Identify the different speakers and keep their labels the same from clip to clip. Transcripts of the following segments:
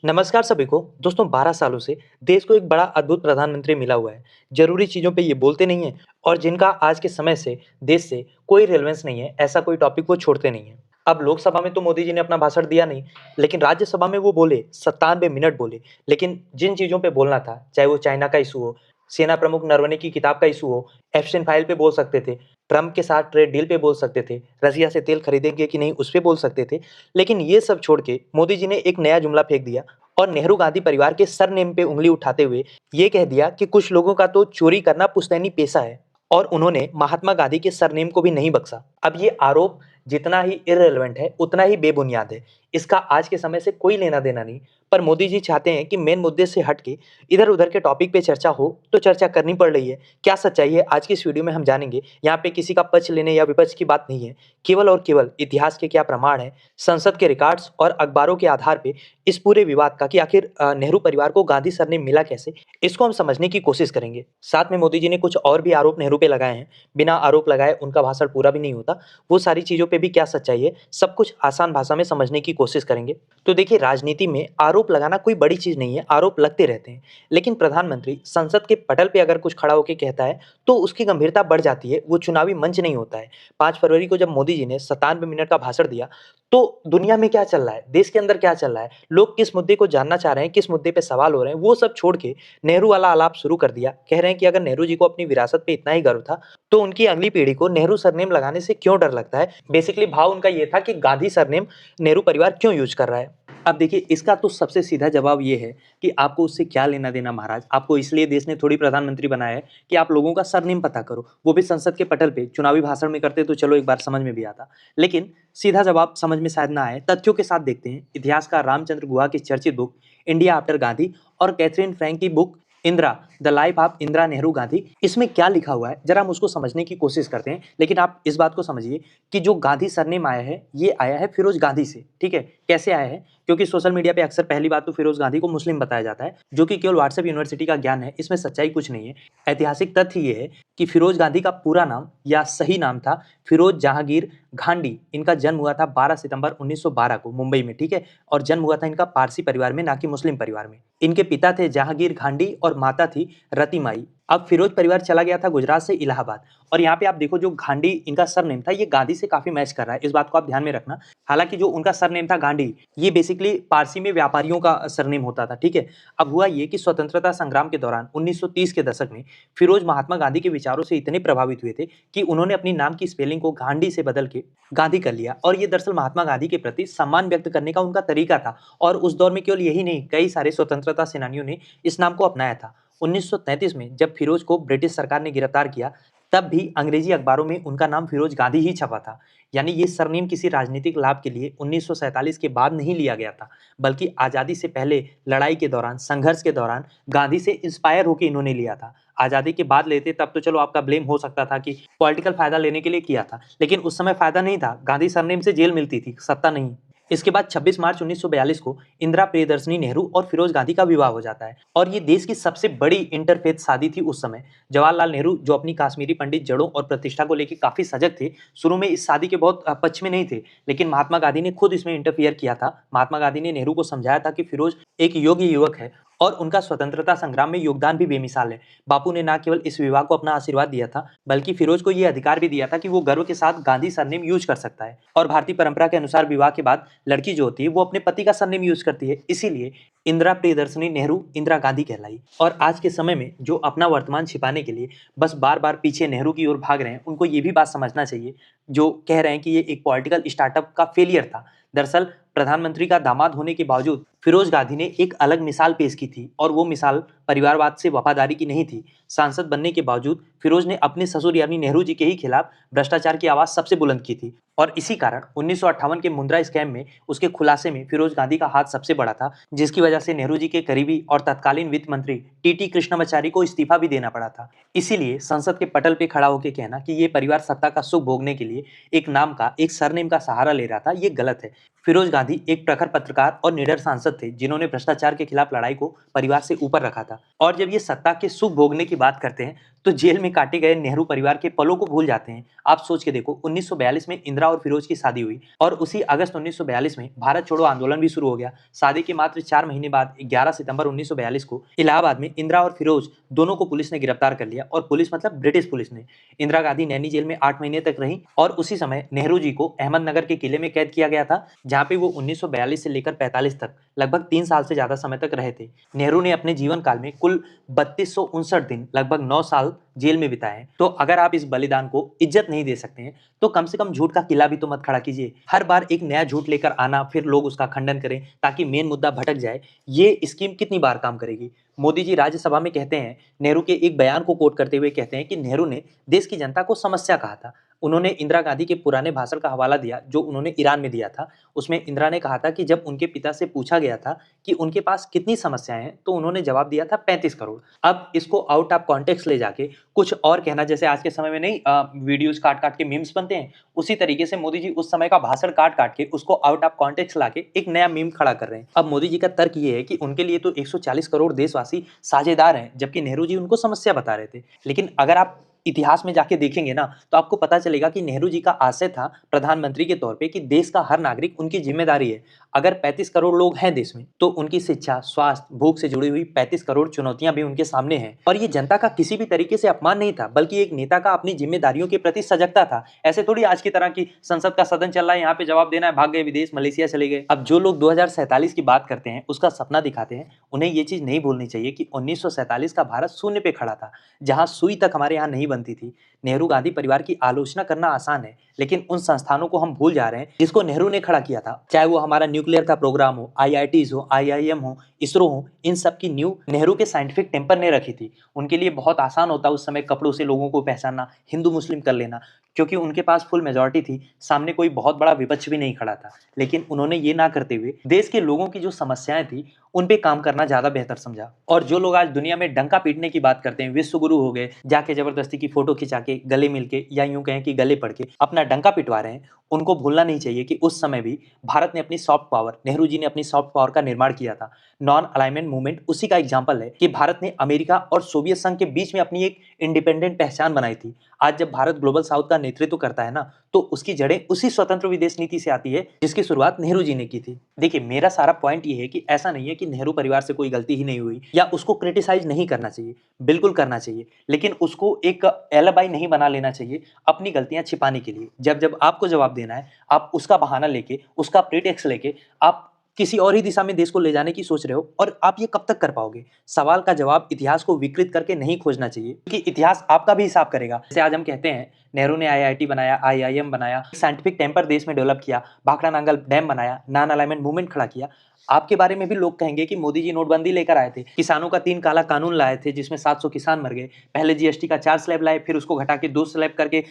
Speaker 1: नमस्कार सभी को। दोस्तों 12 सालों से देश को एक बड़ा अद्भुत प्रधानमंत्री मिला हुआ है। ज़रूरी चीज़ों पे ये बोलते नहीं हैं और जिनका आज के समय से देश से कोई रिलेवेंस नहीं है, ऐसा कोई टॉपिक वो छोड़ते नहीं हैं। अब लोकसभा में तो मोदी जी ने अपना भाषण दिया नहीं, लेकिन राज्यसभा में वो बोले, 97 मिनट बोले। लेकिन जिन चीज़ों पे बोलना था, चाहे वो चाइना का इश्यू हो, सेना प्रमुख नरवणे की किताब का इश्यू हो, एफस्टाइन फाइल पे बोल सकते थे, ट्रम्प के साथ ट्रेड डील पे बोल सकते थे, रसिया से तेल खरीदेंगे कि नहीं उस पे बोल सकते थे। लेकिन ये सब छोड़ के मोदी जी ने एक नया जुमला फेंक दिया और नेहरू गांधी परिवार के सरनेम पे उंगली उठाते हुए ये कह दिया कि कुछ लोगों का तो चोरी करना पुश्तैनी पेशा है और उन्होंने महात्मा गांधी के सरनेम को भी नहीं बख्शा। अब ये आरोप जितना ही इररिलेवेंट है उतना ही बेबुनियाद है। इसका आज के समय से कोई लेना देना नहीं। पर मोदी जी चाहते हैं कि मेन मुद्दे से हट के इधर उधर के टॉपिक पे चर्चा हो तो चर्चा करनी पड़ रही है। क्या सच्चाई है आज की इस वीडियो में हम जानेंगे। यहाँ पे किसी का पक्ष लेने या विपक्ष की बात नहीं है, केवल और केवल इतिहास के क्या प्रमाण है, संसद के रिकॉर्ड्स और अखबारों के आधार पे इस पूरे विवाद का कि आखिर नेहरू परिवार को गांधी सरनेम मिला कैसे, इसको हम समझने की कोशिश करेंगे। साथ में मोदी जी ने कुछ और भी आरोप नेहरू पे लगाए हैं। बिना आरोप लगाए उनका भाषण पूरा भी नहीं होता। वो सारी चीज़ों पे भी क्या सच्चाई है, सब कुछ आसान भाषा में समझने की कोशिश करेंगे। तो देखिए, राजनीति में आरोप लगाना कोई बड़ी चीज़ नहीं है, आरोप लगते रहते हैं। लेकिन प्रधानमंत्री संसद के पटल पे अगर कुछ खड़ा होकर कहता है तो उसकी गंभीरता बढ़ जाती है। वो चुनावी मंच नहीं होता है। 5 फरवरी को जब मोदी जी ने 97 मिनट का भाषण दिया तो दुनिया में क्या चल रहा है, देश के अंदर क्या चल रहा है, लोग किस मुद्दे को जानना चाह रहे हैं, किस मुद्दे पे सवाल हो रहे हैं, वो सब छोड़ के नेहरू वाला आलाप शुरू कर दिया। कह रहे हैं कि अगर नेहरू जी को अपनी विरासत पे इतना ही गर्व था तो उनकी अगली पीढ़ी को नेहरू सरनेम लगाने से क्यों डर लगता है। बेसिकली भाव उनका ये था कि गांधी सरनेम नेहरू परिवार क्यों यूज कर रहा है। अब देखिए, इसका तो सबसे सीधा जवाब ये है कि आपको उससे क्या लेना देना महाराज। आपको इसलिए देश ने थोड़ी प्रधानमंत्री बनाया है कि आप लोगों का सरनेम पता करो, वो भी संसद के पटल पे। चुनावी भाषण में करते तो चलो एक बार समझ में भी आता, लेकिन सीधा जवाब समझ में शायद ना आए। तथ्यों के साथ देखते हैं। इतिहासकार रामचंद्र गुहा की चर्चित बुक इंडिया आफ्टर गांधी और कैथरीन फ्रैंक की book Indira, the life of Indira Nehru Gandhi, इसमें क्या लिखा हुआ है जरा हम उसको समझने की कोशिश करते हैं। लेकिन आप इस बात को समझिए कि जो गांधी सरनेम आया है ये आया है फिरोज गांधी से। ठीक है, कैसे आया है? क्योंकि सोशल मीडिया पे अक्सर पहली बात तो फिरोज गांधी को मुस्लिम बताया जाता है, जो कि केवल व्हाट्सएप यूनिवर्सिटी का ज्ञान है। इसमें सच्चाई कुछ नहीं है। ऐतिहासिक तथ्य ये है कि फिरोज गांधी का पूरा नाम या सही नाम था फिरोज जहांगीर घांडी। इनका जन्म हुआ था 12 सितंबर 1912 को मुंबई में। ठीक है, और जन्म हुआ था इनका पारसी परिवार में, ना कि मुस्लिम परिवार में। इनके पिता थे जहांगीर घांडी और माता थी रतिमाई। अब फिरोज परिवार चला गया था गुजरात से इलाहाबाद, और यहाँ पे आप देखो जो घांडी इनका सरनेम था ये गांधी से काफी मैच कर रहा है। इस बात को आप ध्यान में रखना। हालांकि जो उनका सरनेम था गांडी, ये बेसिकली पारसी में व्यापारियों का सरनेम होता था। ठीक है, अब हुआ ये कि स्वतंत्रता संग्राम के दौरान 1930 के दशक में फिरोज महात्मा गांधी के विचारों से इतने प्रभावित हुए थे कि उन्होंने अपनी नाम की स्पेलिंग को गांधी से बदल के गांधी कर लिया। और ये दरअसल महात्मा गांधी के प्रति सम्मान व्यक्त करने का उनका तरीका था। और उस दौर में केवल यही नहीं, कई सारे स्वतंत्रता सेनानियों ने इस नाम को अपनाया था। 1933 में जब फिरोज को ब्रिटिश सरकार ने गिरफ्तार किया तब भी अंग्रेजी अखबारों में उनका नाम फिरोज गांधी ही छपा था। यानी ये सरनेम किसी राजनीतिक लाभ के लिए 1947 के बाद नहीं लिया गया था, बल्कि आज़ादी से पहले लड़ाई के दौरान, संघर्ष के दौरान गांधी से इंस्पायर होकर इन्होंने लिया था। आज़ादी के बाद लेते तब तो चलो आपका ब्लेम हो सकता था कि पॉलिटिकल फायदा लेने के लिए किया था, लेकिन उस समय फायदा नहीं था। गांधी सरनेम से जेल मिलती थी, सत्ता नहीं। इसके बाद 26 मार्च 1942 को इंदिरा प्रियदर्शनी नेहरू और फिरोज गांधी का विवाह हो जाता है, और ये देश की सबसे बड़ी इंटरफेथ शादी थी उस समय। जवाहरलाल नेहरू, जो अपनी काश्मीरी पंडित जड़ों और प्रतिष्ठा को लेकर काफी सजग थे, शुरू में इस शादी के बहुत पक्ष में नहीं थे, लेकिन महात्मा गांधी ने खुद इसमें इंटरफियर किया था। महात्मा गांधी ने नेहरू को समझाया था कि फिरोज एक योग्य युवक है और उनका स्वतंत्रता संग्राम में योगदान भी बेमिसाल है। बापू ने न केवल इस विवाह को अपना आशीर्वाद दिया था, बल्कि फिरोज को यह अधिकार भी दिया था कि वो गर्व के साथ गांधी सरनेम यूज कर सकता है। और भारतीय परंपरा के अनुसार विवाह के बाद लड़की जो होती है वो अपने पति का सरनेम यूज करती है। इसीलिए इंदिरा प्रियदर्शनी नेहरू इंदिरा गांधी कहलाई। और आज के समय में जो अपना वर्तमान छिपाने के लिए बस बार बार पीछे नेहरू की ओर भाग रहे हैं, उनको ये भी बात समझना चाहिए, जो कह रहे हैं कि ये एक पॉलिटिकल स्टार्टअप का फेलियर था। दरअसल प्रधानमंत्री का दामाद होने के बावजूद फिरोज गांधी ने एक अलग मिसाल पेश की थी, और वो मिसाल परिवारवाद से वफादारी की नहीं थी। सांसद बनने के बावजूद फिरोज ने अपने ससुर यानी नेहरू जी के ही खिलाफ भ्रष्टाचार की आवाज सबसे बुलंद की थी, और इसी कारण 1958 के मुद्रा स्कैम में उसके खुलासे में फिरोज गांधी का हाथ सबसे बड़ा था, जिसकी वजह से नेहरू जी के करीबी और तत्कालीन वित्त मंत्री टीटी कृष्णमाचारी को इस्तीफा भी देना पड़ा था। इसीलिए संसद के पटल पे खड़ा होकर कहना कि ये परिवार सत्ता का सुख भोगने के लिए एक नाम का, एक सरनेम का सहारा ले रहा था, ये गलत है। फिरोज गांधी एक प्रखर पत्रकार और निडर सांसद थे, जिन्होंने भ्रष्टाचार के खिलाफ लड़ाई को परिवार से ऊपर रखा था। और जब ये सत्ता के सुख भोगने की बात करते हैं तो जेल में काटे गए नेहरू परिवार के पलों को भूल जाते हैं। आप सोच के देखो, 1942 में इंदिरा और फिरोज की शादी हुई और उसी अगस्त 1942 में भारत छोड़ो आंदोलन भी शुरू हो गया। शादी के मात्र 4 महीने बाद 11 सितंबर 1942 को इलाहाबाद में इंदिरा और फिरोज दोनों को पुलिस ने गिरफ्तार कर लिया, और पुलिस मतलब ब्रिटिश पुलिस ने। इंदिरा गांधी नैनी जेल में 8 महीने तक रही और उसी समय नेहरू जी को अहमदनगर के किले में कैद किया गया था, जहां पे वो 1942 से लेकर 45 तक लगभग 3 साल से ज्यादा समय तक रहे थे। नेहरू ने अपने जीवन काल में कुल 3259 दिन, लगभग 9 साल जेल में बिताए हैं। तो अगर आप इस बलिदान को इज्जत नहीं दे सकते हैं तो कम से कम झूठ का किला भी तो मत खड़ा कीजिए। हर बार एक नया झूठ लेकर आना, फिर लोग उसका खंडन करें ताकि मेन मुद्दा भटक जाए, ये स्कीम कितनी बार काम करेगी। मोदी जी राज्यसभा में कहते हैं, नेहरू के एक बयान को कोट करते हुए कहते हैं कि नेहरू ने देश की जनता को समस्या कहा था। उन्होंने इंदिरा गांधी के पुराने भाषण का हवाला दिया जो उन्होंने ईरान में दिया था। उसमें इंदिरा ने कहा था कि जब उनके पिता से पूछा गया था कि उनके पास कितनी समस्याएं हैं, तो उन्होंने जवाब दिया था 35 करोड़। अब इसको आउट ऑफ कॉन्टेक्स्ट ले जाके कुछ और कहना, जैसे आज के समय में नहीं वीडियोस काट काट के मीम्स बनते हैं, उसी तरीके से मोदी जी उस समय का भाषण काट काट के उसको आउट ऑफ कॉन्टेक्स्ट लाके एक नया मीम खड़ा कर रहे हैं। अब मोदी जी का तर्क ये है कि उनके लिए तो 140 करोड़ देशवासी साझेदार हैं, जबकि नेहरू जी उनको समस्या बता रहे थे। लेकिन अगर आप इतिहास में जाके देखेंगे ना, तो आपको पता चलेगा कि नेहरू जी का आशय था प्रधानमंत्री के तौर पे कि देश का हर नागरिक उनकी जिम्मेदारी है। अगर 35 करोड़ लोग हैं देश में, तो उनकी शिक्षा, स्वास्थ्य, भूख से जुड़ी हुई 35 करोड़ चुनौतियां भी उनके सामने हैं। और ये जनता का किसी भी तरीके से अपमान नहीं था, बल्कि एक नेता का अपनी जिम्मेदारियों के प्रति सजगता था। ऐसे थोड़ी आज की तरह की संसद का सदन चल रहा है, यहाँ पे जवाब देना है, भाग गए विदेश, मलेशिया चले गए। अब जो लोग 2047 की बात करते हैं, उसका सपना दिखाते हैं, उन्हें ये चीज नहीं भूलनी चाहिए कि 1947 का भारत शून्य पे खड़ा था, जहां सुई तक हमारे यहाँ नहीं बनती थी। नेहरू गांधी परिवार की आलोचना करना आसान है, लेकिन उन संस्थानों को हम भूल जा रहे हैं जिसको नेहरू ने खड़ा किया था। चाहे वो हमारा न्यूक्लियर का प्रोग्राम हो, आईआईटीज हो, आईआईएम हो, इसरो हो, इन सब की न्यू नेहरू के साइंटिफिक टेम्पर ने रखी थी। उनके लिए बहुत आसान होता उस समय कपड़ों से लोगों को पहचानना, हिंदू मुस्लिम कर लेना, क्योंकि उनके पास फुल मेजोरिटी थी, सामने कोई बहुत बड़ा विपक्ष भी नहीं खड़ा था। लेकिन उन्होंने ये ना करते हुए देश के लोगों की जो समस्याएं थी उन पे काम करना ज्यादा बेहतर समझा। और जो लोग आज दुनिया में डंका पीटने की बात करते हैं, विश्व गुरु हो गए, जाके जबरदस्ती की फोटो खिंचा के, गले मिल के, या यूं कहें कि गले पड़ के अपना डंका पिटवा रहे हैं, उनको भूलना नहीं चाहिए कि उस समय भी भारत ने अपनी सॉफ्ट पावर, नेहरू जी ने अपनी सॉफ्ट पावर का निर्माण किया था। नॉन अलाइनमेंट मूवमेंट उसी का एग्जाम्पल है कि भारत ने अमेरिका और सोवियत संघ के बीच में अपनी एक इंडिपेंडेंट पहचान बनाई थी। आज जब भारत ग्लोबल साउथ का नेतृत्व करता है ना, तो उसकी जड़ें उसी स्वतंत्र विदेश नीति से आती है जिसकी शुरुआत नेहरू जी ने की थी। देखिए, मेरा सारा पॉइंट ये है कि ऐसा नहीं है कि नेहरू परिवार से कोई गलती ही नहीं हुई या उसको क्रिटिसाइज नहीं करना चाहिए, बिल्कुल करना चाहिए, लेकिन उसको एक एलिबाई नहीं बना लेना चाहिए अपनी गलतियां छिपाने के लिए। जब जब आपको जवाब देना है, आप उसका बहाना लेके, उसका प्रीटेक्स्ट लेके आप किसी और ही दिशा में देश को ले जाने की सोच रहे हो, और आप ये कब तक कर पाओगे। सवाल का जवाब इतिहास को विकृत करके नहीं खोजना चाहिए, क्योंकि इतिहास आपका भी हिसाब करेगा। जैसे आज हम कहते हैं नेहरू ने आईआईटी बनाया, आईआईएम बनाया, साइंटिफिक टेम्पर देश में डेवलप किया, भाखड़ा नांगल डैम बनाया, नॉन अलाइनमेंट मूवमेंट खड़ा किया। आपके बारे में भी लोग कहेंगे कि मोदी जी नोटबंदी लेकर आए थे, किसानों का 3 काला कानून लाए थे जिसमें 700 किसान मर गए, पहले जीएसटी का 4 स्लैब लाए, फिर उसको घटा के 2 स्लैब करके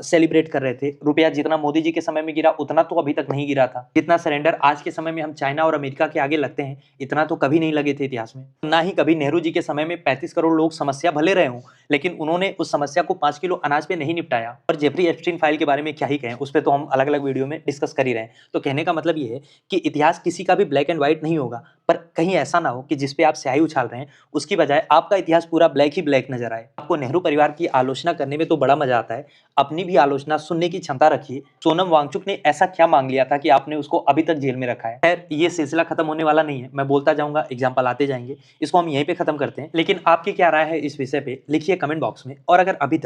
Speaker 1: सेलिब्रेट कर रहे थे। रुपया जितना मोदी जी के समय में गिरा उतना तो अभी तक नहीं गिरा था। जितना सरेंडर आज के समय में हम चाइना और अमेरिका के आगे लगते हैं, इतना तो कभी नहीं लगे थे इतिहास में। ना ही कभी नेहरू जी के समय में 35 करोड़ लोग समस्या भले रहे हों, लेकिन उन्होंने उस समस्या को 5 किलो अनाज पे नहीं निपटाया। और जेफरी एप्स्टीन फाइल के बारे में क्या ही कहें, उस पर तो हम अलग अलग वीडियो में डिस्कस कर ही रहे हैं। तो कहने का मतलब ये है कि इतिहास किसी का भी ब्लैक एंड व्हाइट नहीं होगा, पर कहीं ऐसा ना हो कि जिस पे आप स्याही उछाल रहे हैं उसकी बजाय आपका इतिहास पूरा ब्लैक ही ब्लैक नजर आए। आपको नेहरू परिवार की आलोचना करने में तो बड़ा मजा आता है, अपनी भी आलोचना सुनने की क्षमता रखिए। सोनम वांगचुक ने ऐसा क्या मांग लिया था कि आपने उसको अभी तक जेल में रखा है। खैर, ये सिलसिला खत्म होने वाला नहीं है, मैं बोलता जाऊंगा, एग्जाम्पल आते जाएंगे, इसको हम यहीं पे खत्म करते हैं। लेकिन आपकी क्या राय है इस विषय पे, लिखिए कमेंट बॉक्स में। और अगर अभी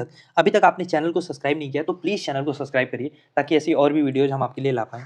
Speaker 1: तक आपने चैनल को सब्सक्राइब नहीं किया तो प्लीज चैनल को सब्सक्राइब करिए, ताकि ऐसी और भी वीडियोज हम आपके लिए ला पाएं।